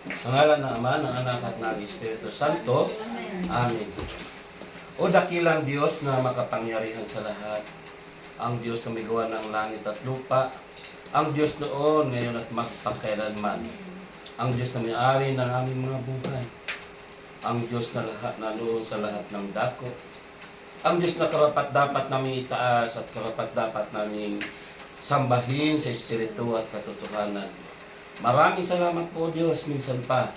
Sa ngalan ng Ama, ng Anak at ng Espiritu Santo. Amen. O dakilang Diyos na makapangyarihan sa lahat, ang Diyos na may gawa ng langit at lupa, ang Diyos noon, ngayon at magpakailanman, ang Diyos na may-ari ng aming mga buhay, ang Diyos na lahat na noon sa lahat ng dako, ang Diyos na karapat-dapat namin itaas at karapat-dapat namin sambahin sa Espiritu at katotohanan. Maraming salamat po Diyos minsan pa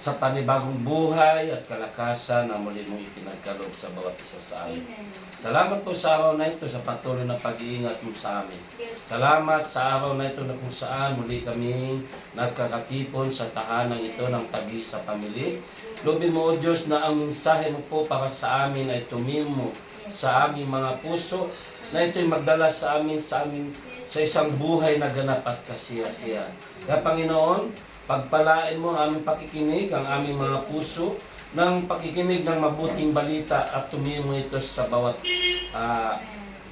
sa panibagong buhay at kalakasan na muli mong ipinagkaloob sa bawat isa sa amin. Salamat po sa araw na ito sa patuloy na pag-iingat mo sa amin. Salamat sa araw na ito na kung saan muli kami nagkakatipon sa tahanang ito ng tagi sa pamilya. Lubin mo o Diyos na ang mensahe mo po para sa amin ay tumimo sa aming mga puso, na ito'y magdala sa amin sa isang buhay na ganap at kasiya-siya. Kaya Panginoon, pagpalain mo ang aming pakikinig, ang aming mga puso, ng pakikinig ng mabuting balita at tumimo ito sa bawat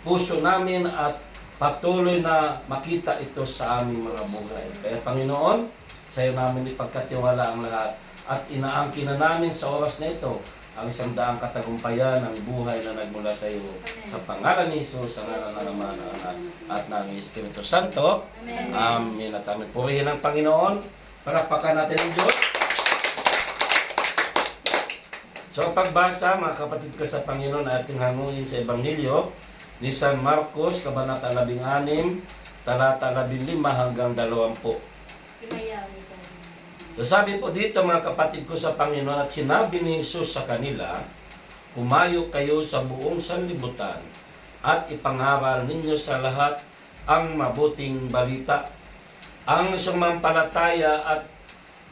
puso namin at patuloy na makita ito sa aming mga buhay. Kaya Panginoon, sa iyo namin ipagkatiwala ang lahat at inaangkin na namin sa oras na ito ang isang daang katagumpayan ng buhay na nagmula sa iyo. Sa pangalan ni Jesus, sa ngalan ng Ama, ng Anak at ng Espiritu Santo. Amen. At amen. Purihin ang Panginoon. Palakpakan natin ang Diyos. So, ang pagbasa, mga kapatid ko sa Panginoon, ating hanguin sa Ebanghelyo ni San Marcos, Kabanata 16, talata 15 hanggang 20. So, sabi po dito, mga kapatid ko sa Panginoon, at sinabi ni Jesus sa kanila, humayo kayo sa buong sanlibutan at ipangaral ninyo sa lahat ang mabuting balita. Ang sumampalataya at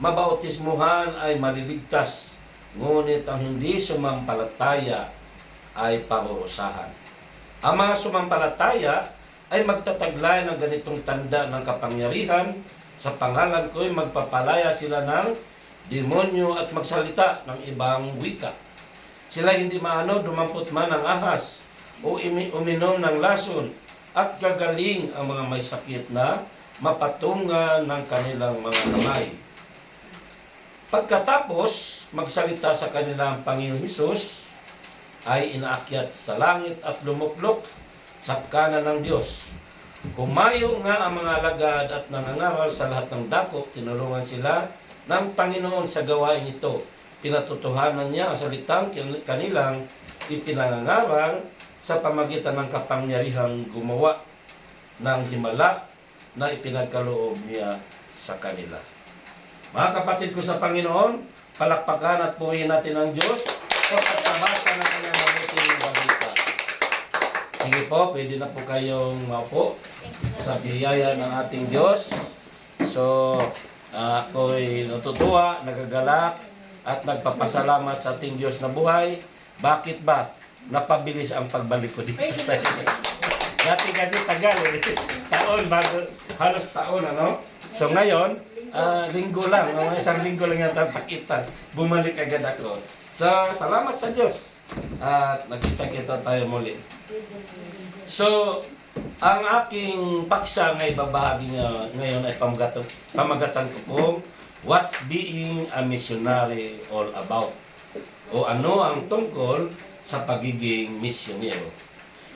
mabautismuhan ay maliligtas, ngunit ang hindi sumampalataya ay parurusahan. Ang mga sumampalataya ay magtataglay ng ganitong tanda ng kapangyarihan. Sa pangalan ko'y magpapalaya sila ng demonyo at magsalita ng ibang wika. Sila hindi dumampot man ng ahas o uminom ng lason, at gagaling ang mga may sakit na mapatungan ng kanilang mga kamay. Pagkatapos magsalita sa kanilang Panginoon Hesus, ay inaakyat sa langit at lumuklok sa kanan ng Diyos. Kumayo nga ang mga alagad at nangangaral sa lahat ng dako, tinulungan sila ng Panginoon sa gawain ito. Pinatutuhanan niya ang salitang kanilang ipinangangaral sa pamagitan ng kapangyarihang gumawa ng himala na ipinagkaloob niya sa kanila. Mga kapatid ko sa Panginoon, palakpakan at purihin natin ang Diyos sa pagkabasa ng kanyang mabuting balita. Sige po, pwede na po kayong maupo sa biyaya ng ating Diyos. So, ako'y natutuwa, nagagalak, at nagpapasalamat sa ating Diyos na buhay. Bakit ba? Napabilis ang pagbalik ko dito sa inyo. Dati kasi tagal taon, halos taon, ano? So ngayon, linggo lang, isang linggo lang yata pakitan. Bumalik agad ako. So, salamat sa Diyos. At nagkita-kita tayo muli. So, ang aking paksa ngay babahagi ngayon ay pamagatan ko po, what's being a missionary all about? O ano ang tungkol sa pagiging misyonero?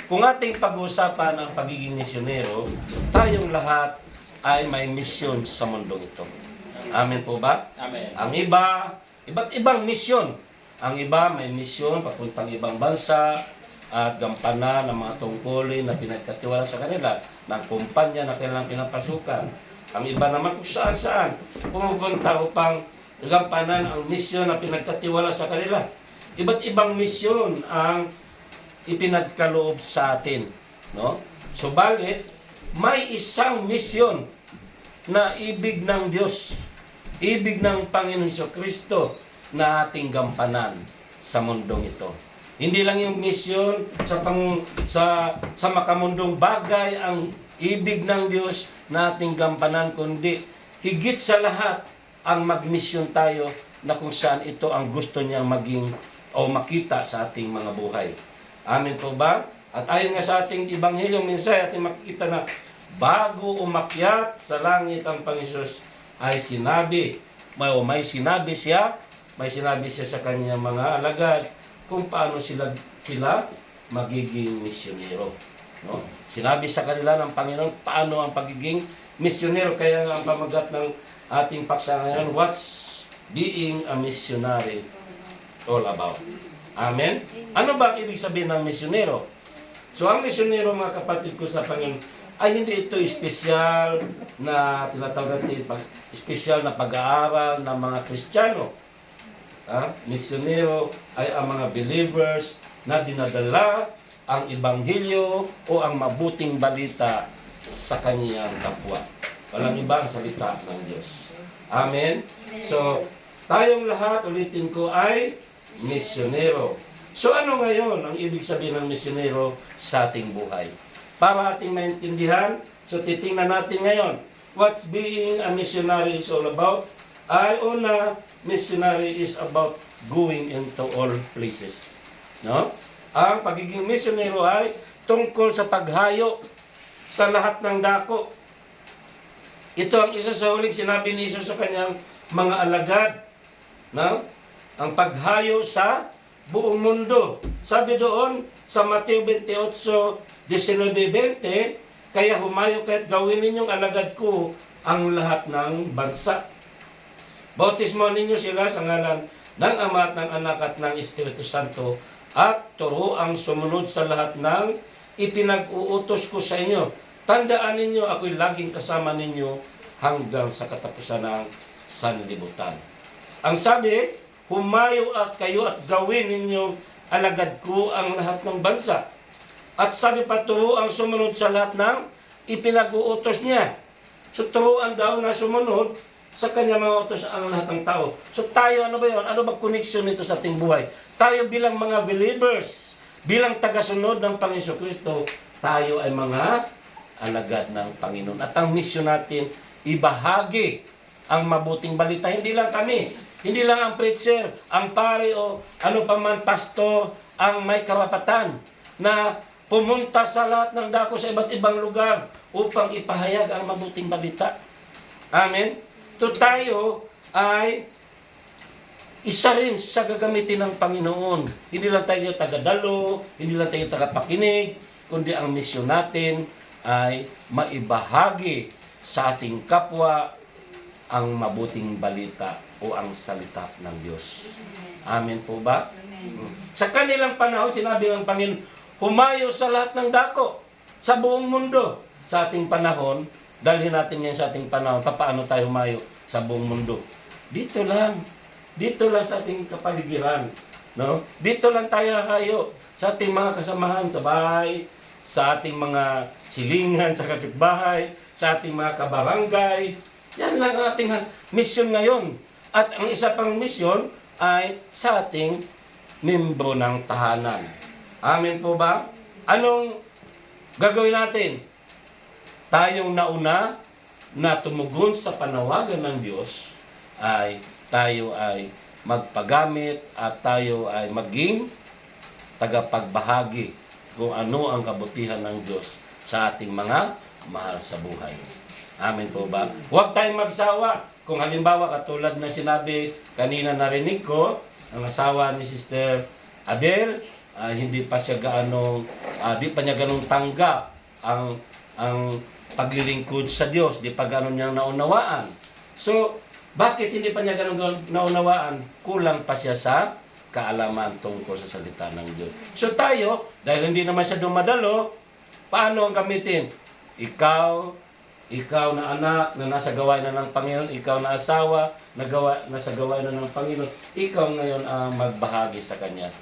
Kung ating pag-uusapan ang pagiging misyonero, tayong lahat ay may misyon sa mundong ito. Amen po ba? Amen. Ang iba, iba't ibang misyon. Ang iba may misyon papuntang ibang bansa at gampanan ng mga tungkulin na pinagkatiwala sa kanila ng kumpanya na kailangang pinapasukan. Ang iba naman kung saan-saan pumupunta upang gampanan ang misyon na pinagkatiwala sa kanila. Iba't ibang misyon ang ipinagkaloob sa atin, no? Subalit, may isang misyon na ibig ng Diyos, ibig ng Panginoon Jesucristo na ating gampanan sa mundong ito. Hindi lang yung misyon sa makamundong bagay ang ibig ng Diyos na ating gampanan, kundi higit sa lahat ang magmisyon tayo na kung saan ito ang gusto niyang maging o makita sa ating mga buhay. Amen po ba? At ayon nga sa ating Ebanghelyo, minsan ating makikita na bago umakyat sa langit ang Panginoon ay sinabi may sinabi siya sa kanyang mga alagad kung paano sila magiging misyonero. No? Sinabi sa kanila ng Panginoon paano ang pagiging misyonero. Kaya nga ang pamagat ng ating paksa ngayon, what's being a missionary all about? Amen? Ano ba ang ibig sabihin ng misyonero? So ang misyonero, mga kapatid ko sa Panginoon, ay hindi ito espesyal na tinatawag natin espesyal na pag-aaral ng mga Kristiyano. Misyonero ay ang mga believers na dinadala ang ebanghelyo o ang mabuting balita sa kanyang kapwa. Walang iba ang salita ng Diyos. Amen? So, tayong lahat, ulitin ko, ay misyonero. So, ano ngayon ang ibig sabihin ng misyonero sa ating buhay? Para ating maintindihan, so titingnan natin ngayon, what's being a missionary is all about? Una, missionary is about going into all places. No? Ang pagiging misyonero ay tungkol sa paghayo sa lahat ng dako. Ito ang isa sa huling sinabi ni Jesus sa kanyang mga alagad. No? Ang paghayo sa buong mundo. Sabi doon sa Mateo 28:19-20, kaya humayo kaya't gawin ninyong alagad ko ang lahat ng bansa. Bautismo ninyo sila sa ngalan ng Ama at ng Anak at ng Espiritu Santo at turuang sumunod sa lahat ng ipinag-uutos ko sa inyo. Tandaan ninyo, ako'y laging kasama ninyo hanggang sa katapusan ng sanlibutan. Ang sabi, humayo at kayo at gawin ninyong alagad ko ang lahat ng bansa. At sabi pa, turuang sumunod sa lahat ng ipinag-uutos niya. So turuan daw na sumunod sa kanya mga utos ang lahat ng tao. So tayo, ano ba yun? Ano ba connection nito sa ating buhay? Tayo bilang mga believers, bilang tagasunod ng Panginoon Kristo, tayo ay mga alagad ng Panginoon. At ang misyon natin, ibahagi ang mabuting balita. Hindi lang kami, hindi lang ang preacher, ang pare o ano pa man pastor ang may karapatan na pumunta sa lahat ng dako sa iba't ibang lugar upang ipahayag ang mabuting balita. Amen? So tayo ay isa rin sa gagamitin ng Panginoon. Hindi lang tayo tagadalo, hindi lang tayo tagapakinig, kundi ang misyon natin ay maibahagi sa ating kapwa ang mabuting balita o ang salita ng Diyos. Amen po ba? Sa kanilang panahon, sinabi ng Panginoon, humayo sa lahat ng dako, sa buong mundo. Sa ating panahon, dalhin natin yan sa ating panahon, paano tayo humayo sa buong mundo? Dito lang sa ating kapaligiran. No? Dito lang tayo hayo sa ating mga kasamahan sa bahay, sa ating mga silingan sa kapitbahay, sa ating mga kabarangay. Yan lang ang ating misyon ngayon. At ang isa pang misyon ay sa ating membro ng tahanan. Amen po ba? Anong gagawin natin? Tayong nauna na tumugon sa panawagan ng Diyos ay tayo ay magpagamit at tayo ay maging tagapagbahagi kung ano ang kabutihan ng Diyos sa ating mga mahal sa buhay. Amen po ba? Huwag tayong magsawa. Kung halimbawa, katulad na sinabi kanina narinig ko, ang asawa ni Sister Adele, hindi pa siya di pa niya ganong tanggap ang paglilingkod sa Diyos, di pa ganon niyang naunawaan. So, bakit hindi pa niya ganong naunawaan? Kulang pa siya sa kaalaman tungkol sa salita ng Diyos. So tayo, dahil hindi naman siya dumadalo, paano ang gamitin? Ikaw na anak na nasa gawain na ng Panginoon, ikaw na asawa nasa gawain na ng Panginoon, ikaw ngayon ang magbahagi sa Kanya.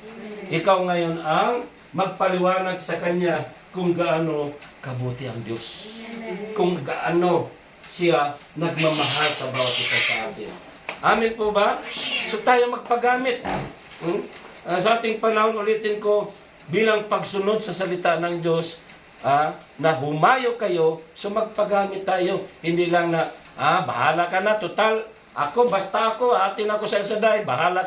Ikaw ngayon ang magpaliwanag sa Kanya kung gaano kabuti ang Diyos. Kung gaano siya nagmamahal sa bawat isa sa atin. Amen po ba? So tayo magpagamit. Sa ating panahon, ulitin ko, bilang pagsunod sa salita ng Diyos, na humayo kayo, so magpagamit tayo. Hindi lang na, bahala ka na, total, basta ako, atin ako sa Elsaday, bahala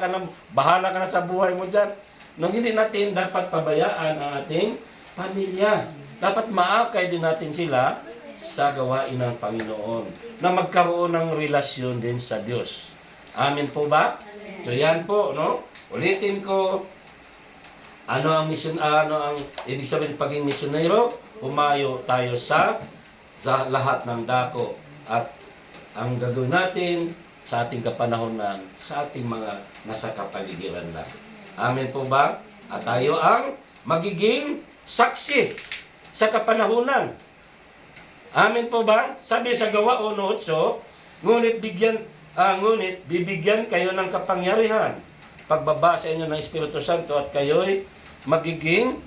ka na sa buhay mo dyan. Nung hindi natin dapat pabayaan ang ating pamilya. Dapat maakay din natin sila sa gawain ng Panginoon, na magkaroon ng relasyon din sa Diyos. Amen po ba? So yan po, no? Ulitin ko, ano ang ibig sabihin pagiging misyonero? Humayo tayo sa lahat ng dako at ang gagawin natin sa ating kapanahonan, sa ating mga nasa kapaligiran lang. Amen po ba? At tayo ang magiging saksi sa kapanahonan. Amen po ba? Sabi sa Gawa 1:8, ngunit bibigyan kayo ng kapangyarihan pagbaba sa inyo ng Espiritu Santo at kayo'y magiging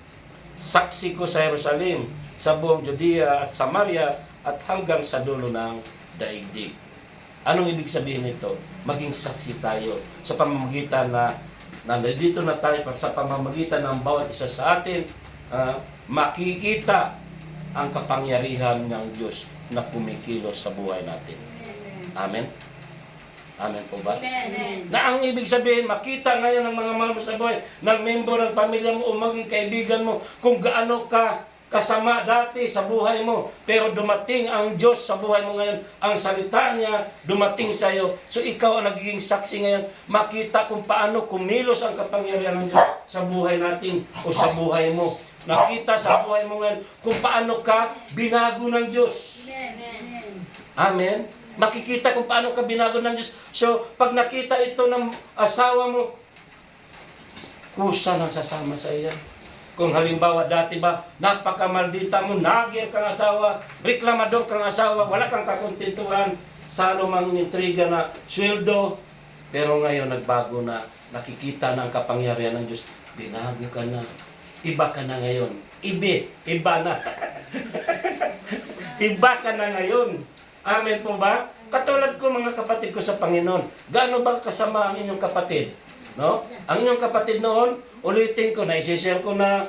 saksi ko sa Jerusalem, sa buong Judea at Samaria at hanggang sa dulo ng daigdig. Anong ibig sabihin nito? Maging saksi tayo sa pamamagitan na nandito na tayo sa pamamagitan ng bawat isa sa atin, makikita ang kapangyarihan ng Diyos na kumikilos sa buhay natin. Amen? Amen po ba? Amen. Na ang ibig sabihin, makita ngayon ng mga mahal mo sa buhay, ng membro ng pamilya mo o maging kaibigan mo, kung gaano ka kasama dati sa buhay mo. Pero dumating ang Diyos sa buhay mo ngayon, ang salita niya dumating sa iyo. So ikaw ang nagiging saksi ngayon, makita kung paano kumilos ang kapangyarihan ng Diyos sa buhay natin o sa buhay mo. Nakita sa buhay mo ngayon kung paano ka binago ng Diyos. Amen. Amen? Makikita kung paano ka binago ng Diyos. So, pag nakita ito ng asawa mo, kusa nang sasama sa iya. Kung halimbawa dati ba, napakamaldita mo, nagir kang asawa, reklamador kang asawa, wala kang kakontentuhan, salo mang intriga na sweldo, pero ngayon nagbago na, nakikita na ang kapangyarihan ng Diyos, binago ka na, iba ka na ngayon, iba na. Iba ka na ngayon. Amen po ba? Katulad ko mga kapatid ko sa Panginoon, gaano ba kasama ang inyong kapatid? No? Ang inyong kapatid noon, ulitin ko na, isi-share ko na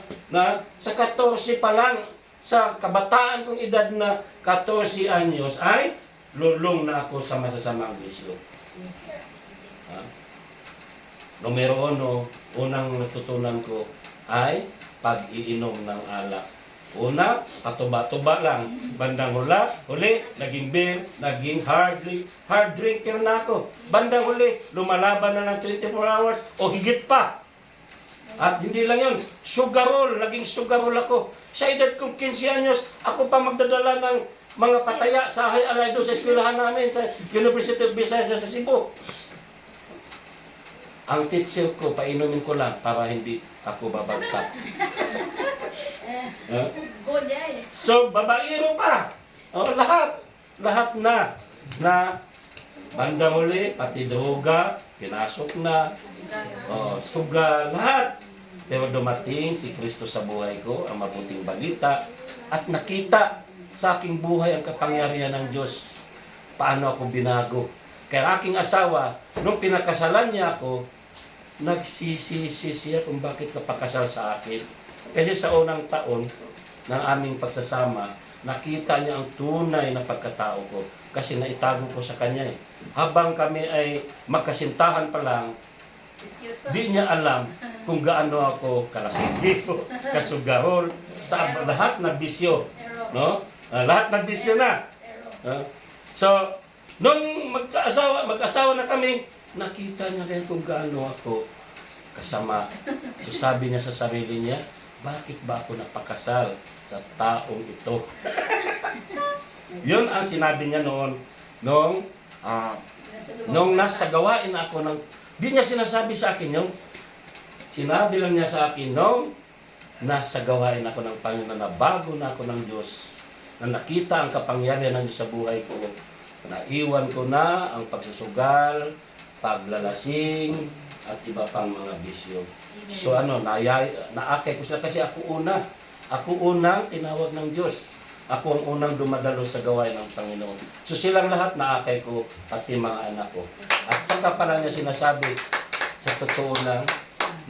sa 14 pa lang, sa kabataan kong edad na 14 anyos, ay lulong na ako sa masasamang bisyo. Numero 1, unang natutunan ko ay pag-iinom ng alak. Una, katuba-tuba lang. Bandang huli, naging beer, naging hard drinker na ako. Bandang huli, lumalaban na ng 24 hours o higit pa. At hindi lang yun, sugarol, naging sugarol ako. Sa edad kong 15 anyos, ako pa magdadala ng mga pataya sa Alay doon sa eskwelahan namin sa University of Visayas sa Cebu. Ang teacher ko, painumin ko lang para hindi ako babagsak. Good day. So, babaero pa. Lahat na bandang huli, pati droga, pinasok na, suga, lahat. Pero dumating si Kristo sa buhay ko, ang mabuting balita, at nakita sa aking buhay ang kapangyarihan ng Diyos. Paano ako binago. Kaya aking asawa, nung pinakasalan niya ako, nagsisisi siya kung bakit napakasal sa akin. Kasi sa unang taon ng aming pagsasama, nakita niya ang tunay na pagkatao ko. Kasi naitago ko sa kanya eh. Habang kami ay magkasintahan pa lang, di niya alam kung gaano ako kalasinggo, kasugahol, sa lahat na bisyo. No? Lahat ng bisyo na. So, nung mag-asawa na kami, nakita niya rin kung gaano ako kasama. So sabi niya sa sarili niya, bakit ba ako napakasal sa taong ito? Yun ang sinabi niya noon, nung nasa gawain ako ng, di niya sinasabi sa akin yung, sinabi lang niya sa akin nung nasa gawain ako ng Panginoon, na bago na ako ng Diyos, na nakita ang kapangyarihan ng Diyos sa buhay ko, naiwan ko na ang pagsusugal, paglalasing, at iba pang mga bisyo. So naakay ko sila kasi ako unang tinawag ng Diyos. Ako ang unang dumadalo sa gawain ng Panginoon. So silang lahat naakay ko, pati mga anak ko. At saka pala niya sinasabi, sa totoo lang,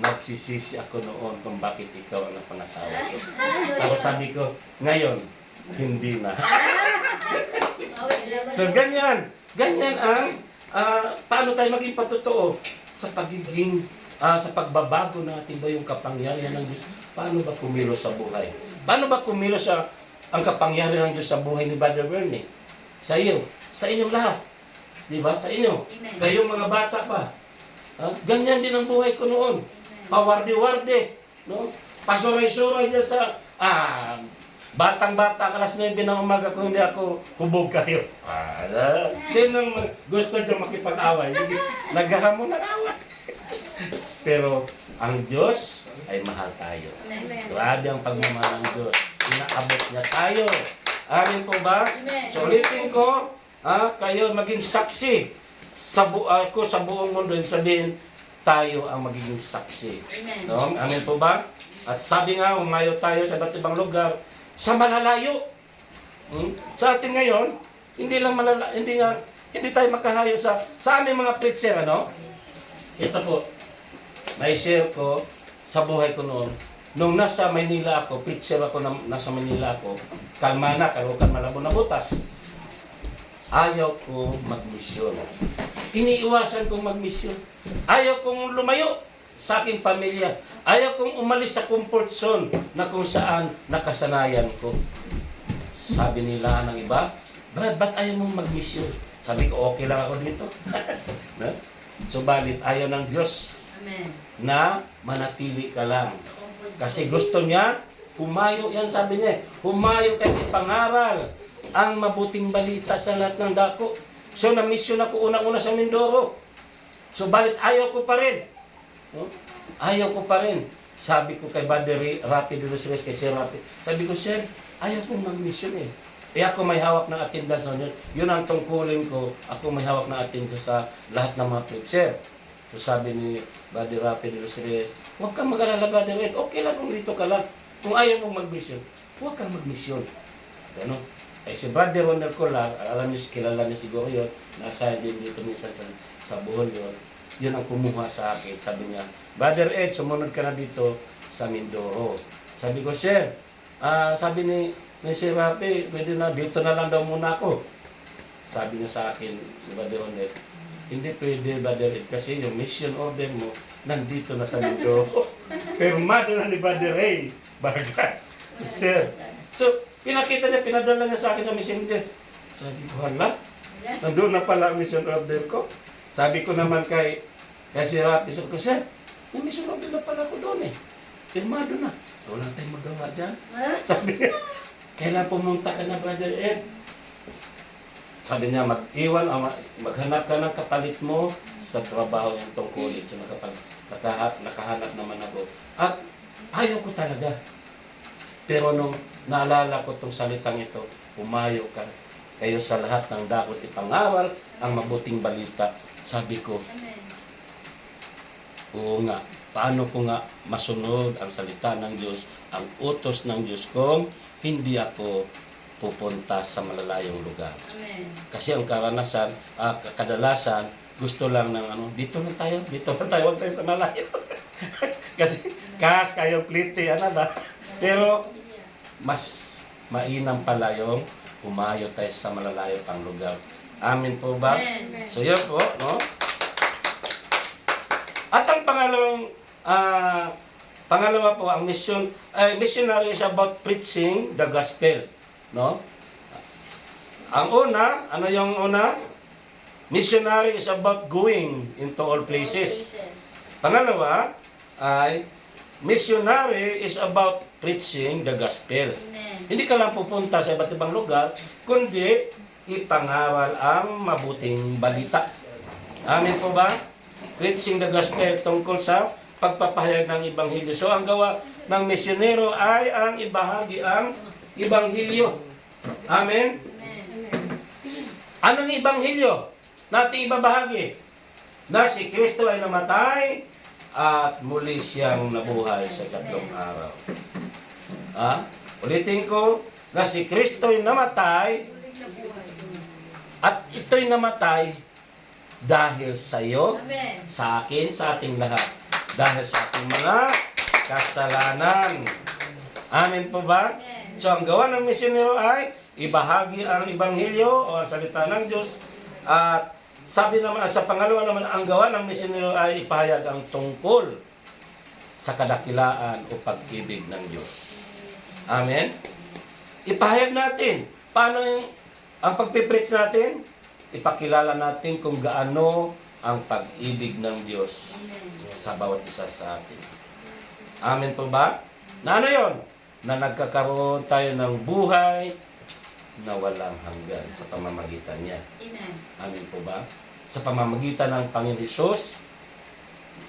nagsisisi ako noon kung bakit ikaw ang napangasawa ko. Tapos sabi ko, ngayon, hindi na. So ganyan ang paano tayo maging patotoo sa pagiging, sa pagbabago natin ba yung kapangyarihan ng Diyos? Paano ba kumilos sa buhay? Paano ba kumilos ang kapangyarihan ng Diyos sa buhay ni Brother Bernie? Sa iyo, sa inyong lahat. Di ba? Sa inyo. Amen. Kayong mga bata pa. Ganyan din ang buhay ko noon. Pawarde-warde. No? Pasuray-suray dyan sa... batang-bata, alas 9 ng umaga kung hindi ako hubog kayo. Sinong gusto dyan makipag-away? Hindi, naghahamon ng away. Pero ang Diyos ay mahal tayo. Amen. Grabe ang pagmamahal ng Diyos. Inaabot niya tayo. Amin po ba? Amen. So ulitin ko, kayo maging saksi sa ko sa buong mundo. Sabihin, tayo ang magiging saksi. Amen. No? Amin po ba? At sabi nga, umayo tayo sa iba't ibang lugar, sa malalayo. Sa atin ngayon, hindi tayo makahayo sa aming mga preacher, ano? Ito po, may share ko sa buhay ko noon. Nung nasa Maynila ako, preacher ako nasa Maynila ako, Kalmana, Caloocan, Malabon na butas. Ayaw ko magmisyon. Iniiwasan kong magmisyon. Ayaw kong lumayo sa aking pamilya. Ayaw kong umalis sa comfort zone na kung saan nakasanayan ko. Sabi nila ng iba, Brad, ba't ayaw mong magmisyon? Sabi ko, okay lang ako dito. No? Subalit, ayaw ng Diyos Amen. na manatili ka lang. Kasi gusto niya, humayo, yan sabi niya, humayo kayo ipangaral ang mabuting balita sa lahat ng dako. So, na-mission ako unang-una sa Mindoro. Subalit, ayaw ko pa rin. No? Ayaw ko pa rin. Sabi ko kay Brother Rapi de los Reyes, kay Sir Rapi, sabi ko, Sir, ayaw kong mag-mission eh. Ako may hawak ng attendance na yun. Yun ang tungkulin ko. Ako may hawak ng attendance sa lahat ng mga preacher. So sabi ni Brother Rapi de los Reyes, huwag kang mag-alala, Brother Ed. Okay lang kung dito ka lang. Kung ayaw mong mag-mission, huwag kang mag-mission. Ano? Si Brother Wonder ko lang, alam niyo, kilala niyo siguro yun, nasa din dito minsan sa Bohol yun. Yun ang kumuha sa akin. Sabi niya, Brother Ed, sumunod ka na dito sa Mindoro. Sabi ko, Sir, sabi ni Sir Rapi, pwede na, dito na lang daw muna ako. Sabi niya sa akin, Brother Wonder, hindi pwede, Brother Ed, kasi yung mission order mo, nandito na sa Mindoro. Pirmado na ni Brother Ray Vargas. Sir, so, pinakita niya, pinadala niya sa akin sa mission order. Sabi ko, hala, nandun na pala ang mission order ko. Sabi ko naman kay si Rapi, sabi ko, Sir, may mission order na pala ko doon eh. Pirmado na. Wala tayong magawa dyan. Sabi niya, kailan pumunta ka na, Brother Ed? Sabi niya, maghanap ka ng kapalit mo sa trabaho yung tungkulin. So, nakahanap naman ako. At ayaw ko talaga. Pero nung naalala ko itong salitang ito, umayo ka kayo sa lahat ng dakot ipangawal ang mabuting balita. Sabi ko, oo nga, paano ko nga masunod ang salita ng Diyos, ang utos ng Diyos kung hindi ako pupunta sa malalayong lugar. Amen. Kasi ang karanasan, kadalasan, gusto lang ng dito na tayo, huwag tayo sa malayo. Kasi kayo plite, ba? Pero mas mainam pala yung umayo tayo sa malalayo pang lugar. Amin po ba? Amen. So yun po, no? At ang pangalawa po, ang missionary is about preaching the gospel, no? Ang una, ano yung una? Missionary is about going into all places. Pangalawa ay missionary is about preaching the gospel. Amen. Hindi ka lang pupunta sa iba't ibang lugar, kundi ipangaral ang mabuting balita. Amin po ba? Preaching the gospel tungkol sa pagpapahayag ng Ibanghilyo. So ang gawa ng misyonero ay ang ibahagi ang Ibanghilyo. Amen? Amen. Anong Ibanghilyo nating ibabahagi? Na si Kristo ay namatay at muli siyang nabuhay sa ikatlong araw. Ulitin ko, na si Kristo ay namatay at ito'y namatay dahil sa iyo, Amen. sa akin, sa ating lahat. Dahil sa ating mga kasalanan. Amen po ba? Amen. So ang gawa ng misyonero ay ibahagi ang Ibanghilyo o ang salita ng Diyos. At sabi naman, sa pangalawa naman, ang gawa ng misyonero ay ipahayag ang tungkol sa kadakilaan o pag-ibig ng Diyos. Amen? Ipahayag natin. Paano ang pagpipreach natin? ipakilala natin kung gaano ang pag-ibig ng Diyos Amen. sa bawat isa sa atin. Amen po ba? Na ano yun? Na nagkakaroon tayo ng buhay na walang hanggan sa pamamagitan niya. Amen. Amen po ba? Sa pamamagitan ng Panginoon Hesus,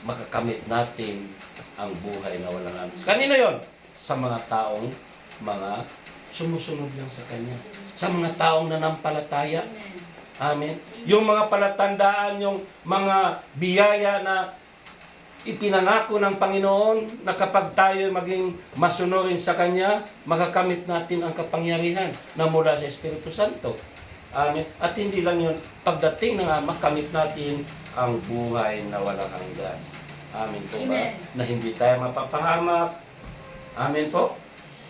makakamit natin ang buhay na walang hanggan. Kanino yon? Sa mga taong mga sumusunod lang sa Kanya. Sa mga taong nanampalataya. Amen. Amen. Yung mga palatandaan, yung mga biyaya na ipinangako ng Panginoon na kapag tayo maging masunurin sa Kanya, makakamit natin ang kapangyarihan na mula sa Espiritu Santo. Amen. At hindi lang yun, pagdating na makamit natin ang buhay na walang hanggan. Amen po ba? Amen. Na hindi tayo mapapahamak. Amen po.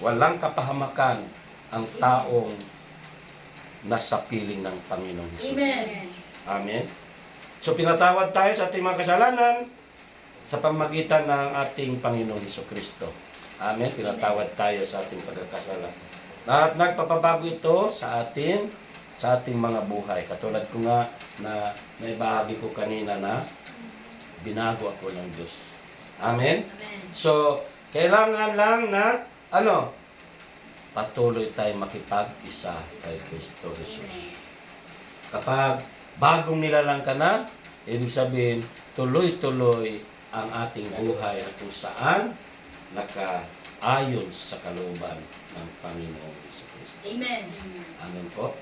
Walang kapahamakan ang taong nasa piling ng Panginoong Hesus. Amen. Amen. So pinatawad tayo sa ating mga kasalanan sa pamagitan ng ating Panginoong Hesukristo. Amen. Pinatawad tayo sa ating pagkakasala. At nagpapabago ito sa ating mga buhay. Katulad ko nga na naibahagi ko kanina na binago ako ng Diyos. Amen. Amen. So, kailangan lang na patuloy tayo makipag-isa kay Kristo Jesus. Kapag bagong nilalang ka na, ibig sabihin, tuloy-tuloy ang ating buhay na kung saan nakaayon sa kalooban ng Panginoong Jesucristo. Amen. Amen po.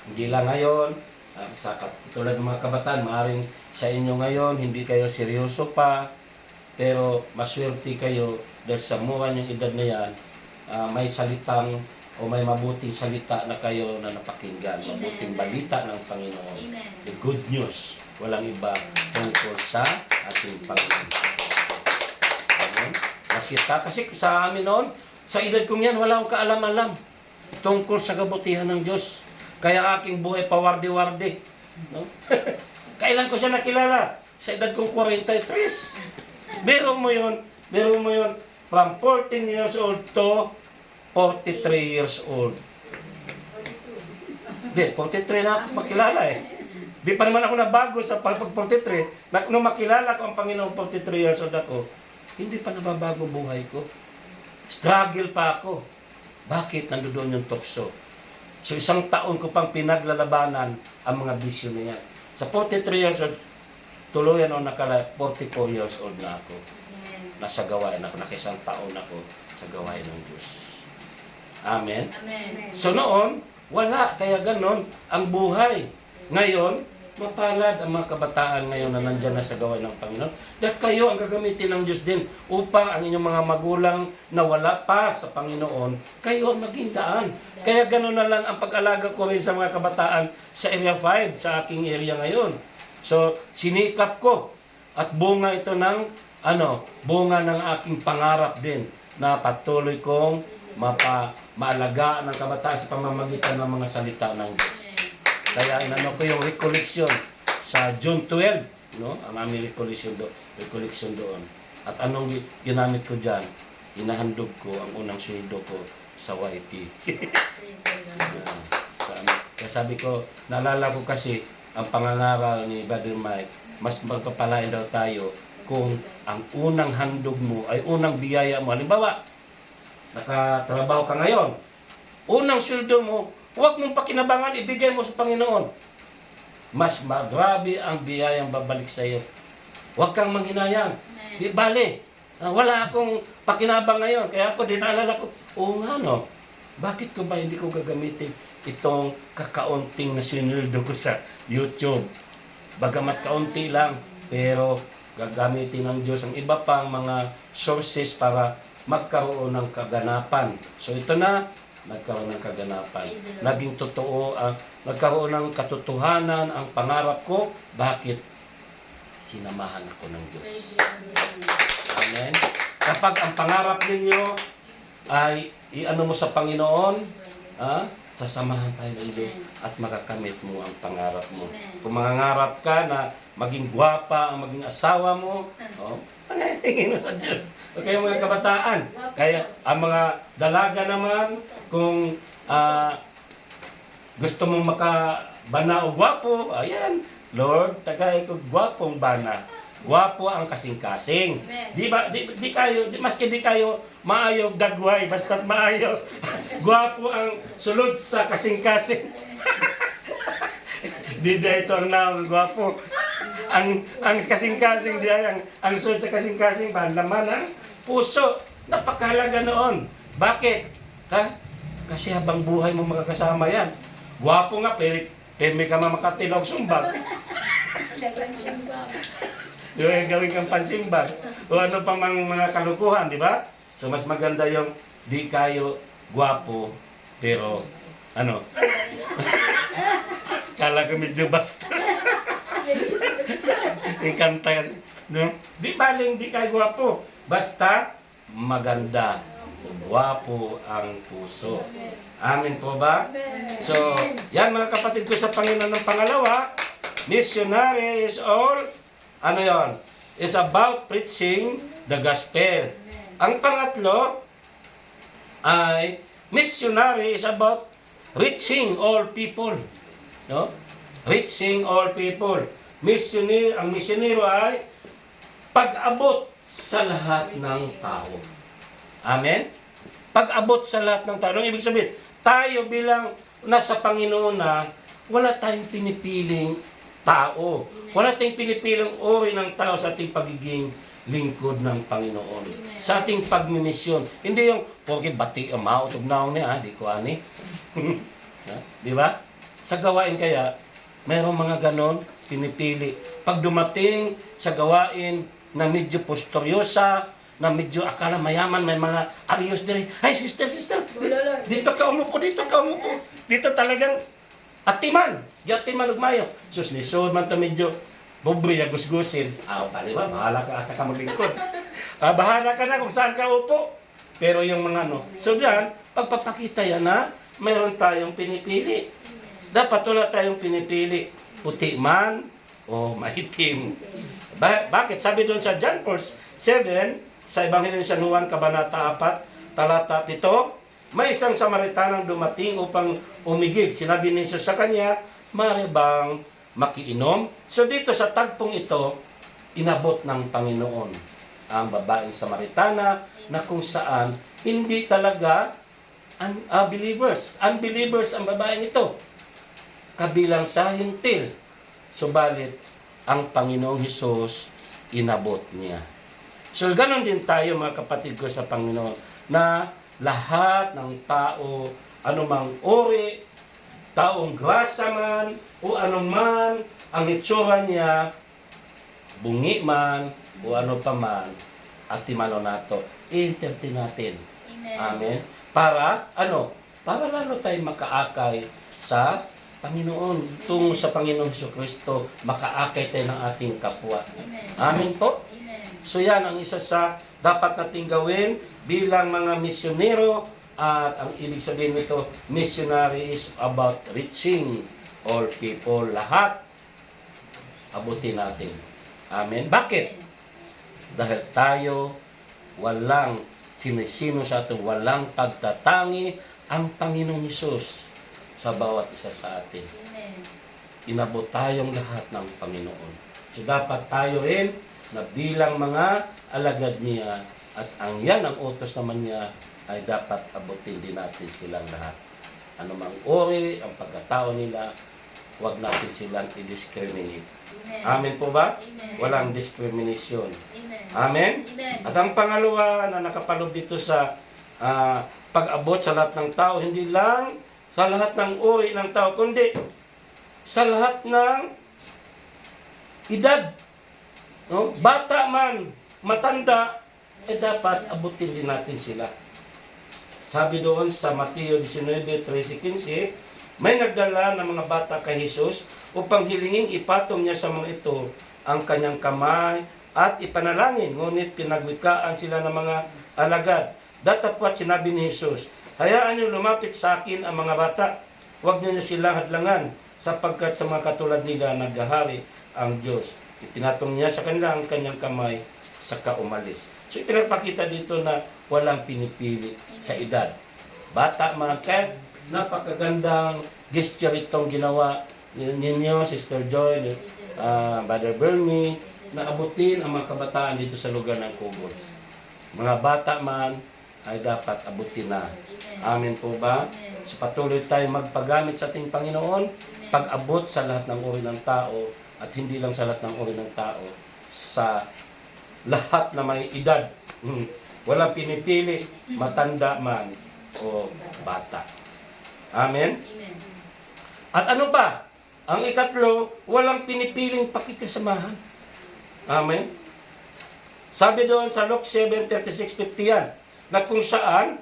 Hindi lang ngayon, tulad ng mga kabataan, maaaring sa inyo ngayon, hindi kayo seryoso pa, pero maswerte kayo dahil sa mura niyong edad na yan, may salitang o may mabuting salita na kayo na napakinggan. Amen. Mabuting balita ng Panginoon. Amen. The good news. Walang iba tungkol sa ating Panginoon. Amen. Nakita. Kasi sa amin noon, sa edad kong yan, wala akong kaalam-alam tungkol sa kabutihan ng Diyos. Kaya aking buhay pawardi-wardi. No? Kailan ko siya nakilala? Sa edad kong 43. Biro mo yun. From 14 years old to 43 years old. Hindi, 43 na ako makilala eh. Di pa naman ako nabago sa pag-43. Nung makilala ko ang Panginoon 43 years old ako, hindi pa nababago buhay ko. Struggle pa ako. Bakit? Nandoon yung tukso. So isang taon ko pang pinaglalabanan ang mga bisyo na yan. Sa 43 years old, tuluyan ako 44 years old na ako. Nasa gawain ako, nakisang taon ako sa gawain ng Diyos. Amen? Amen. So noon, wala. Kaya ganon ang buhay. Ngayon, mapalad ang mga kabataan ngayon na nandyan na sa gawain ng Panginoon. Dahil kayo ang gagamitin ng Diyos din upang ang inyong mga magulang na wala pa sa Panginoon, kayo ang maging daan. Kaya ganon na lang ang pag-alaga ko rin sa mga kabataan sa Area 5, sa aking area ngayon. So, sinikap ko at bunga ito ng bunga ng aking pangarap din na patuloy kong maalagaan ng kabataan sa pamamagitan ng mga salita ng Diyos. Kaya inano ko yung recollection sa June 12, no? Ang aming recollection doon. At anong ginamit ko diyan? Inahandog ko ang unang sweldo ko sa YT. Kaya sabi ko, naalala ko kasi ang pangangaral ni Brother Mike, mas magpapalain daw tayo kung ang unang handog mo ay unang biyaya mo. Halimbawa, nakatrabaho ka ngayon, unang sweldo mo, huwag mong pakinabangan, ibigay mo sa Panginoon. Mas magrabe ang biyayang babalik sa iyo. Huwag kang manghinayang. Di bale, wala akong pakinabang ngayon. Kaya ako dinalala ko, oo nga no, bakit ko ba hindi ko gagamitin itong kakaunting na sinuldo ko sa YouTube? Bagamat kaunti lang, pero gagamitin ng Diyos ang iba pang mga sources para magkaroon ng kaganapan. So ito na, nagkaroon ng kaganapan. Naging totoo, nagkaroon ng katotohanan ang pangarap ko. Bakit? Sinamahan ako ng Diyos. Amen. Kapag ang pangarap ninyo ay iano mo sa Panginoon, sasamahan tayo ng Diyos at makakamit mo ang pangarap mo. Kung mangangarap ka na maging gwapa ang maging asawa mo, panahingin mo sa Diyos. O kayo mga kabataan. Kaya ang mga dalaga naman, kung gusto mong bana o gwapo. Ayan, Lord, tagay ko gwapong bana. Gwapo ang kasing-kasing. Amen. Di ba, di kayo, maski di kayo maayog dagway, basta't maayog. Gwapo ang sulod sa kasing-kasing. Di da ito ang naong gwapo. Ang kasing-kasing di ay, ang sulod sa kasing-kasing, laman ang puso. Napakahalaga noon. Bakit? Ha? Kasi habang buhay mo makakasama yan. Gwapo nga, pero may ka makatilaw sumbag. Yung gawin kang pansimbag. O ano pang mga kalukuhan, di ba? So mas maganda yung di kayo gwapo, pero ano? Kala ko medyo bastos. Yung kanta kasi. No? Di baling di kayo gwapo. Basta maganda. Gwapo ang puso. Amin po ba? So, yan mga kapatid ko sa Panginoon ng pangalawa. Missionary is all, ano yon? Is about preaching the gospel. Ang pangatlo ay missionary is about reaching all people. No? Reaching all people. Ang misyonero ay pag-abot sa lahat ng tao. Amen? Pag-abot sa lahat ng tao. Anong ibig sabihin? Tayo bilang nasa Panginoon na wala tayong pinipiling tao. Wala tayong pinipiling uri ng tao sa ating pagiging lingkod ng Panginoon. Sa ating pagmimisyon. Hindi yung, porque bati ang mautog na ako niya, di ko ani. Di ba? Sa gawain kaya, mayroong mga ganon, pinipili. Pag dumating sa gawain na medyo posturyosa, na medyo akala mayaman, may mga ayos diri. Ay, sister, dito ka umupo. Dito talagang atiman. Atiman ugmayo. Sus, lisod man to medyo bobre, gusgusin. Pali ba? Bahala ka sa kamuglingkod. Bahala ka na kung saan ka upo. Pero yung mga ano. So diyan, pagpapakita yan na mayroon tayong pinipili. Dapat wala tayong pinipili. Puti man o maitim. Bakit? Sabi doon sa John 4:7, sa Ebanghelyo ni San Juan, Kabanata 4, talata 7, may isang Samaritanang dumating upang umigib. Sinabi ni Jesus sa kanya, maaari bang makiinom? So dito sa tagpong ito, inabot ng Panginoon ang babaeng Samaritana na kung saan hindi talaga believers. Unbelievers ang babaeng ito. Kabilang sa hintil. Subalit, ang Panginoong Hesus inabot niya. So, ganon din tayo mga kapatid ko sa Panginoon na lahat ng tao, anumang uri, taong grasa man o anuman ang itsura niya, bungi man o ano pa man, at timano nato, i-entertain natin. Amen. Para, para lalo tayo makaakay sa Panginoon. Tungo sa Panginoong Jesucristo, makaakay tayo ng ating kapwa. Amen po. So yan ang isa sa dapat nating gawin bilang mga misyonero, at ang ibig sabihin nito, missionary is about reaching all people. Lahat abutin natin. Amen. Bakit? Dahil tayo walang sinisino sa atin, walang pagtatangi ang Panginoong Hesus sa bawat isa sa atin. Inabot tayong lahat ng Panginoon. So dapat tayo rin na bilang mga alagad niya, at ang yan ang utos naman niya, ay dapat abutin din natin silang lahat. Ano mang uri, ang pagkatao nila, huwag natin silang i-discriminate. Amen po ba? Amen. Walang discrimination. Amen. Amen? At ang pangalawa na nakapaloob dito sa pag-abot sa lahat ng tao, hindi lang sa lahat ng uri ng tao, kundi sa lahat ng edad. No? Bata man, matanda, dapat abutin din natin sila. Sabi doon sa Mateo 19:13-15, may nagdala ng mga bata kay Jesus upang hilingin ipatong niya sa mga ito ang kanyang kamay at ipanalangin. Ngunit pinagwikaan sila ng mga alagad. Datapwat sinabi ni Jesus, hayaan niyo lumapit sa akin ang mga bata. Huwag niyo silang hadlangan, sapagkat sa mga katulad nila naghahari ang Diyos. Ipinatong niya sa kanila ang kanyang kamay, saka umalis. So ipinagpakita dito na walang pinipili sa edad. Bata man, kahit napakagandang gesture itong ginawa ninyo, Sister Joy, Brother Bernie, na abutin ang mga kabataan dito sa lugar ng Kugon. Mga bata man ay dapat abutin na. Amen po ba? So patuloy tayo magpagamit sa ating Panginoon, pag-abot sa lahat ng uri ng tao, at hindi lang sa lahat ng uri ng tao, sa lahat na may edad. Walang pinipili, matanda man o bata. Amen? Amen. At ano pa? Ang ikatlo, walang pinipiling pakikisamahan. Amen? Sabi doon sa Luke 7:36-50 yan, na kung saan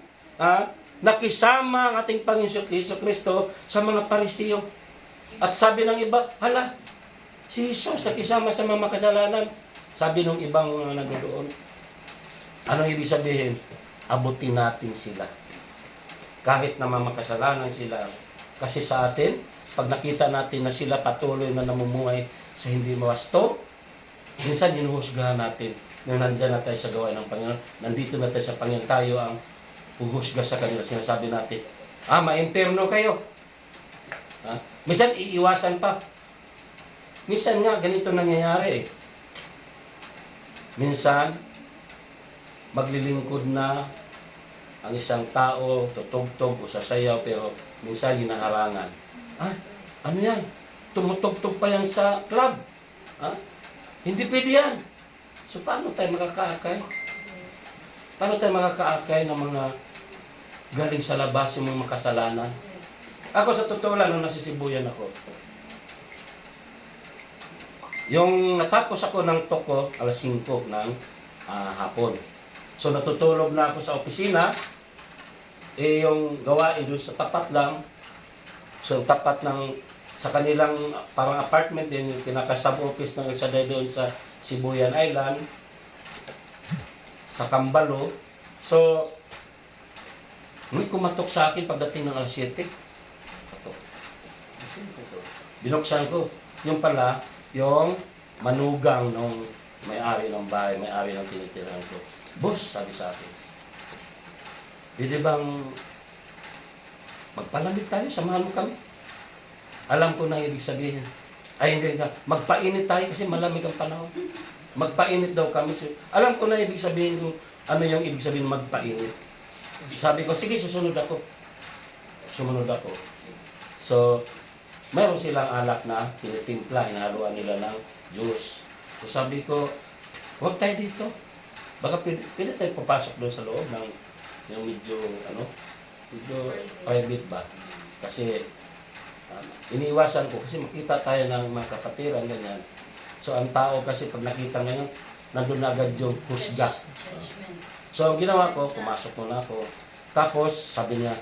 nakisama ang ating Panginoon Jesucristo sa mga Parisiyo. At sabi ng iba, hala, si Jesus nakisama sa mga makasalanan. Sabi ng ibang nandoon, anong ibig sabihin? Abutin natin sila. Kahit na mga makasalanan sila. Kasi sa atin, pag nakita natin na sila patuloy na namumuhay sa hindi mawasto, minsan hinuhusgahan natin na nandyan na tayo sa gawain ng Panginoon. Nandito na tayo sa Panginoon. Tayo ang huhusga sa kanila. Sinasabi natin, ma-imperno kayo. Minsan iiwasan pa. Minsan nga, ganito nangyayari. Minsan, maglilingkod na ang isang tao, tutugtog o sasayaw, pero minsan hinaharangan. Ano yan? Tumutugtog pa yan sa club. Hindi pwede yan. So, paano tayo makakaakay? Paano tayo makakaakay ng mga galing sa labas, yung mga makasalanan? Ako sa totoo lang, nung nasisibuyan ako, yung natapos ako ng toko, alas 5 ng hapon. So natutulog na ako sa opisina, yung gawain doon sa tapat lang, so tapat ng, sa kanilang parang apartment din, yung pinaka-sub-office ng El Shaddai doon sa Sibuyan Island, sa Kambalo. So, may kumatok sa akin pagdating ng alas 7. Binuksan ko. Yung pala, yung manugang nung may-ari ng bahay, may-ari ng tinitirahan ko. Boss, sabi sa akin, pwede bang magpalamig tayo, samahan mo kami? Alam ko na ibig sabihin. Ay, hindi na. Magpainit tayo kasi malamig ang panahon. Magpainit daw kami. Alam ko na ibig sabihin kung ano yung ibig sabihin magpainit. Sabi ko, sige, susunod ako. Sumunod ako. So, mayroon silang alak na tinitimpla, inahaluan nila ng juice. So sabi ko, huwag tayo dito. Baka pwede tayo papasok doon sa loob ng yung medyo private ba? Kasi iniiwasan ko kasi makita tayo ng mga kapatiran, ganyan. So ang tao kasi pag nakita ngayon, nandun na agad yung husga. So ang ginawa ko, pumasok muna ako. Tapos sabi niya,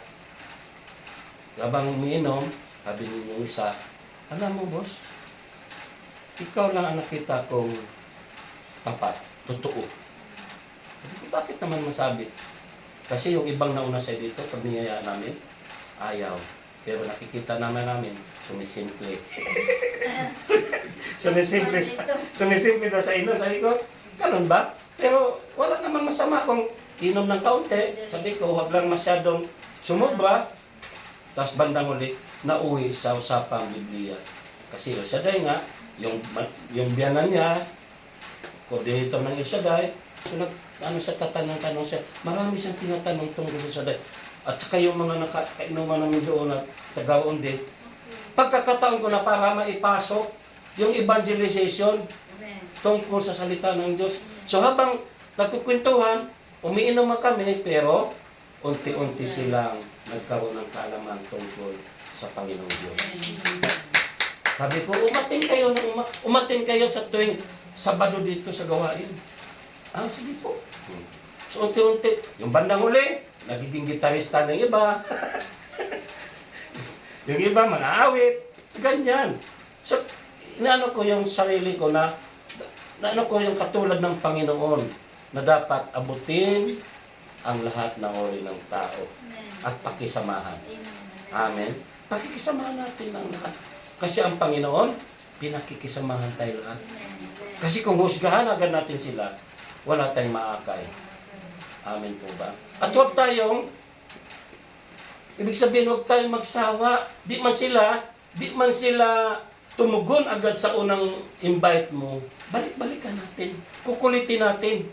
habang umiinom, sabi niyo isa, alam mo boss, ikaw lang ang nakita kong tapat, totoo. Sabi ko, bakit naman masabi? Kasi yung ibang nauna sa dito, pag niyayaan namin, ayaw. Pero nakikita namin, sumisimple. Sumisimple daw sa inom. Sabi ko, ganun ba? Pero wala namang masama kung inom ng kaunti. Sabi ko, huwag lang masyadong sumobra. Tapos bandang huli, nauwi sa usapang Biblia. Kasi El Shaddai nga, yung biyanan niya, coordinator ng El Shaddai, so siya tatanong siya, marami siyang tinatanong tungkol sa El Shaddai. At saka yung mga nakainuman namin doon at tagaon din. Pagkakataon ko na para maipasok yung evangelization tungkol sa salita ng Diyos. So habang nagkukwentuhan, umiinom kami, pero unti-unti silang nagkaroon ng kaalaman tungkol sa Panginoong Diyos. Sabi ko, umatin kayo sa tuwing Sabado dito sa gawain. Sige po. So unti-unti, yung bandang huli, nagiging gitarista ng iba. Yung iba, mana-awit. Ganyan. So, inaano ko yung sarili ko na ano ko yung katulad ng Panginoon na dapat abutin ang lahat ng uri ng tao at pakisamahan. Amen. Pakikisamahan natin ang lahat. Kasi ang Panginoon, pinakikisamahan tayo lahat. Kasi kung husgahan agad natin sila, wala tayong maakay. Amen po ba? At huwag tayong, ibig sabihin, huwag tayong magsawa. Di man sila di man sila tumugon agad sa unang invite mo, balik-balikan natin. Kukulitin natin.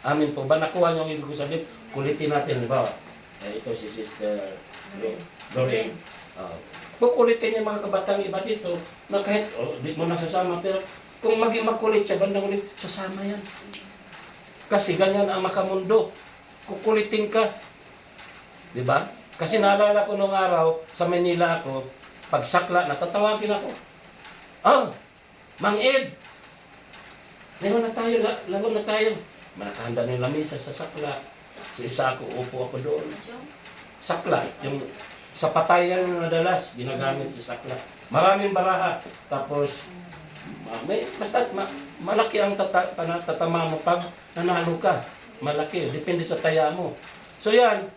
Amin po. Ba nakuha niyo ang ibig ko sabihin? Kulitin natin. Diba? Ito si Sister Lorraine. Kukulitin niya mga kabatang iba dito na kahit di mo nasasama, pero kung maging makulit siya, bandang ulit, sasama yan. Kasi ganyan ang makamundo. Kukulitin ka. Diba? Kasi naalala ko nung araw, sa Manila ako, pagsakla, natatawagin ako. Mang Ed! Lago na tayo. Nakahanda na yung lamisa sa sakla. So isa ako, upo ako doon. Sakla, yung sa patayan na madalas, ginagamit yung sakla. Maraming baraha. Tapos, malaki ang tatama mo pag nanalo ka. Malaki, depende sa taya mo. So yan,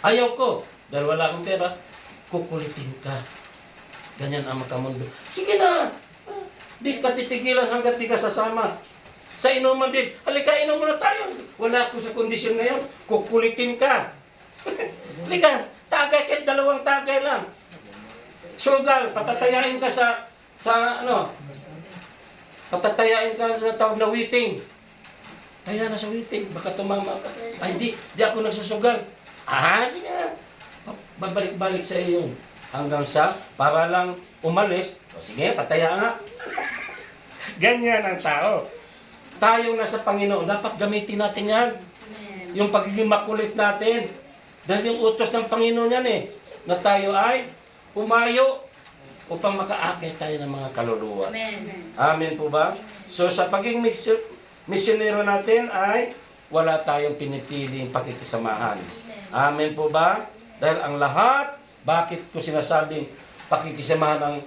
ayaw ko. Dahil wala akong pera, kukulitin ka. Ganyan ang makamundo. Sige na! Di ka titigilan hanggat di ka sasama. Sa inuman din, halika, inom muna tayo. Wala ako sa kondisyon ngayon, kukulitin ka. Halika, tagay kahit 2 tagay lang. Sugal, patatayain ka sa patatayain ka sa tawag na waiting. Kaya na sa waiting, baka tumama ka. Ay, di ako nagsusugal. Sige na. Babalik-balik sa iyo yun. Hanggang sa, para lang umalis, sige, pataya nga. Ganyan ang tao. Tayong nasa Panginoon, dapat gamitin natin yan. Yung pagiging makulit natin. Dahil yung utos ng Panginoon yan na tayo ay umayo upang makaakit tayo ng mga kaluluwa. Amen po ba? So sa pagiging misyonero natin ay wala tayong pinipiling pakikisamahan. Amen po ba? Dahil ang lahat, bakit ko sinasabing pakikisamahan ang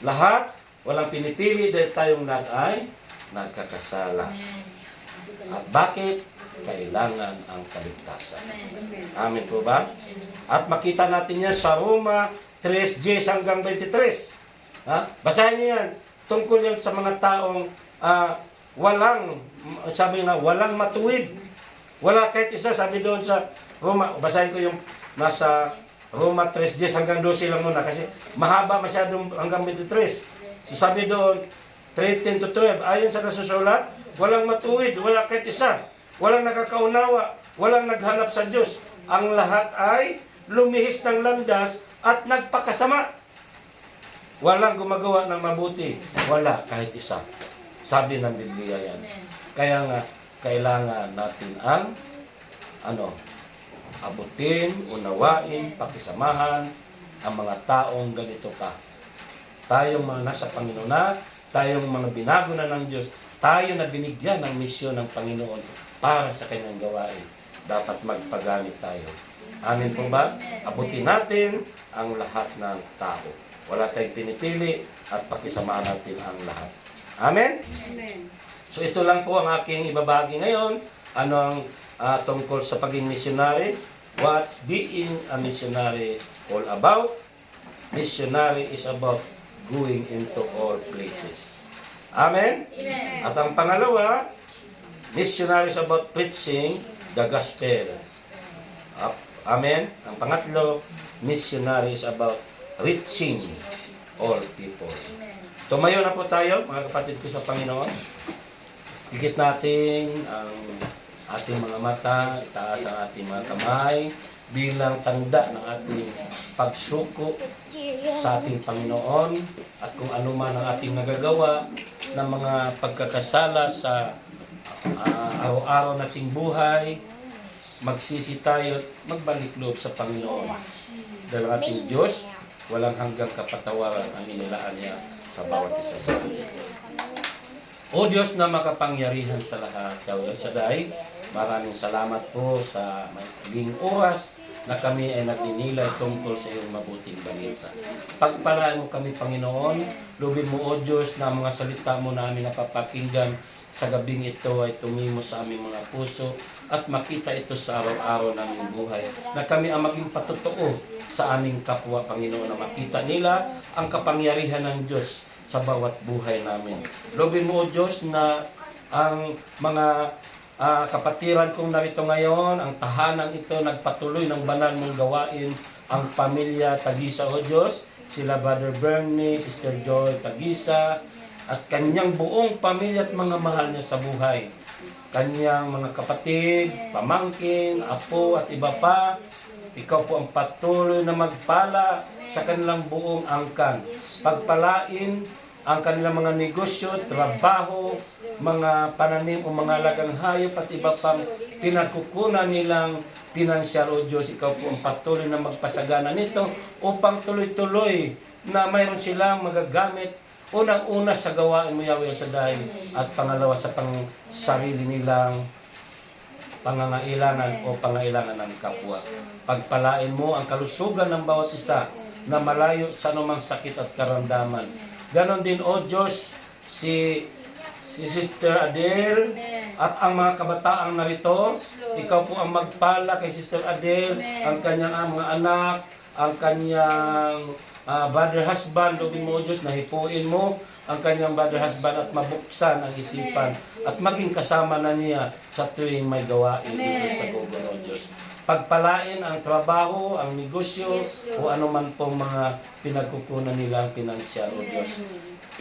lahat? Walang pinipili dahil tayong lahat ay nagkakasala. At bakit? Kailangan ang kaligtasan. Amen po ba? At makita natin yan sa Roma 3:10 hanggang 23. Basahin niyo yan. Tungkol yan sa mga taong walang matuwid. Wala kahit isa, sabi doon sa Roma. Basahin ko yung nasa Roma 3:10 hanggang 12 lang muna kasi mahaba masyadong hanggang 23. So sabi doon, 3:10 to 12, ayon sa nasusulat, walang matuwid, wala kahit isa, walang nakakaunawa, walang naghanap sa Diyos. Ang lahat ay lumihis ng landas at nagpakasama. Walang gumagawa ng mabuti, wala kahit isa. Sabi ng Biblia yan. Kaya nga, kailangan natin ang abutin, unawain, pakisamahan ang mga taong ganito ka. Tayong mga nasa Panginoon na, tayong mga binago na ng Diyos, tayo na binigyan ng misyon ng Panginoon para sa kanyang gawain. Dapat magpagamit tayo. Amin po ba? Abutin natin ang lahat ng tao. Wala tayong pinipili at pakisamahan natin ang lahat. Amen? So ito lang po ang aking ibabagi ngayon. Ano ang tungkol sa pagiging missionary? What's being a missionary all about? Missionary is about going into all places. Amen? At ang pangalawa, missionary is about preaching the gospel. Amen? Ang pangatlo, missionary is about reaching all people. Tumayo na po tayo, mga kapatid ko sa Panginoon. Higit natin ang ating mga mata, itaas ang ating mga kamay, bilang tanda ng ating pagsuko sa ating Panginoon at kung ano man ang ating nagagawa ng mga pagkakasala sa araw-araw nating buhay, magsisi tayo at magbalik loob sa Panginoon. Dahil ang ating Diyos, walang hanggang kapatawaran ang inilaan niya sa bawat isa sa atin. O Diyos na makapangyarihan sa lahat, Yahweh Shaddai, maraming salamat po sa maging oras na kami ay nagninilay tungkol sa iyong mabuting balita. Pagpalaan mo kami, Panginoon, lubin mo, O Diyos, na mga salita mo na aming napapakinggan sa gabing ito ay tumimo sa aming mga puso at makita ito sa araw-araw naming buhay. Na kami ang maging patotoo sa aming kapwa, Panginoon, na makita nila ang kapangyarihan ng Diyos sa bawat buhay namin. Lubin mo, O Diyos, na ang mga kapatiran kong narito ngayon, ang tahanan ito, nagpatuloy ng banal mong gawain, ang pamilya Tagisa, O Diyos, sila Brother Bernie, Sister Joy Tagisa, at kanyang buong pamilya at mga mahal niya sa buhay. Kanyang mga kapatid, pamangkin, apo at iba pa. Ikaw po ang patuloy na magpala sa kanilang buong angkan. Pagpalain ang kanilang mga negosyo, trabaho, mga pananim o mga alagang hayop at iba pang pinagkukunan nilang pinansyal. O Diyos, ikaw po ang patuloy na magpasagana nito upang tuloy-tuloy na mayroon silang magagamit unang-una sa gawain mo, Yahweh Shaddai, at pangalawa sa sarili nilang pangangailangan o pangailangan ng kapwa. Pagpalain mo ang kalusugan ng bawat isa na malayo sa anumang sakit at karamdaman. Ganon din, O Diyos, si Sister Adele at ang mga kabataang narito. Ikaw po ang magpala kay Sister Adele, ang kanyang mga anak, ang kanyang brother husband. Lubin mo, O Diyos, na hipuin mo ang kanyang brother husband at mabuksan ang isipan at maging kasama na niya sa tuwing may gawain dito sa Google, O Diyos. Pagpalain ang trabaho, ang negosyo, o anuman pong mga pinagkukunan nila ang pinansyal, O Diyos.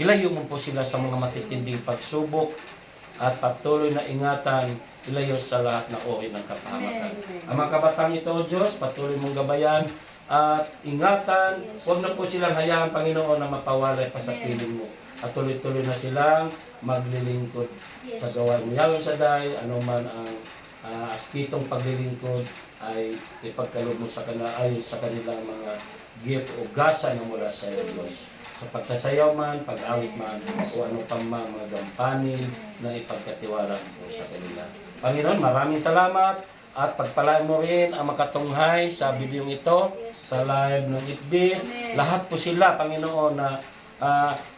Ilayo mo po sila sa mga matitinding pagsubok at patuloy na ingatan, ilayo sa lahat na uri ng kapahamakan. Ang mga kabatang ito, O Diyos, patuloy mong gabayan at ingatan. Huwag na po silang hayaan, Panginoon, na mapawalay pa sa piling mo. At tuloy-tuloy na silang maglilingkod sa gawain mo, Yahweh Shaddai. Anuman ang aspitong paglilingkod ay ipagkaloob mo sa kanila ayon sa kanilang mga gift o gasa na mula sa iyo, Diyos. Sa pagsasayaw man, pag-awit man, o ano pang mga gampanin na ipagkatiwala mo sa kanila. Panginoon, maraming salamat at pagpalain mo rin ang makatunghay sa bidyong ito, sa live ng FB. Lahat po sila, Panginoon, na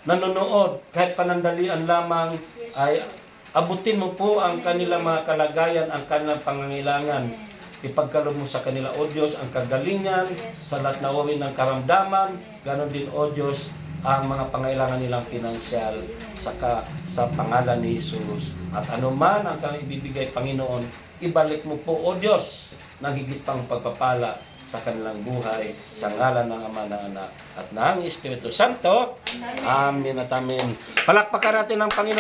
nanonood, kahit panandalian lamang, ay abutin mo po ang kanilang mga kalagayan, ang kanilang pangangailangan. Ipagkaloob mo sa kanila, O Diyos, ang kagalingan sa lahat na uri ng karamdaman. Ganon din, O Diyos, ang mga pangailangan nilang pinansyal sa pangalan ni Jesus. At anuman ang kanilang ibibigay, Panginoon, ibalik mo po, O Diyos, ng higit pang pagpapala sa kanilang buhay, sa ngalan ng Ama, ng Anak, at ng Espiritu Santo. Amen at amen. Palakpakan natin ang Panginoon.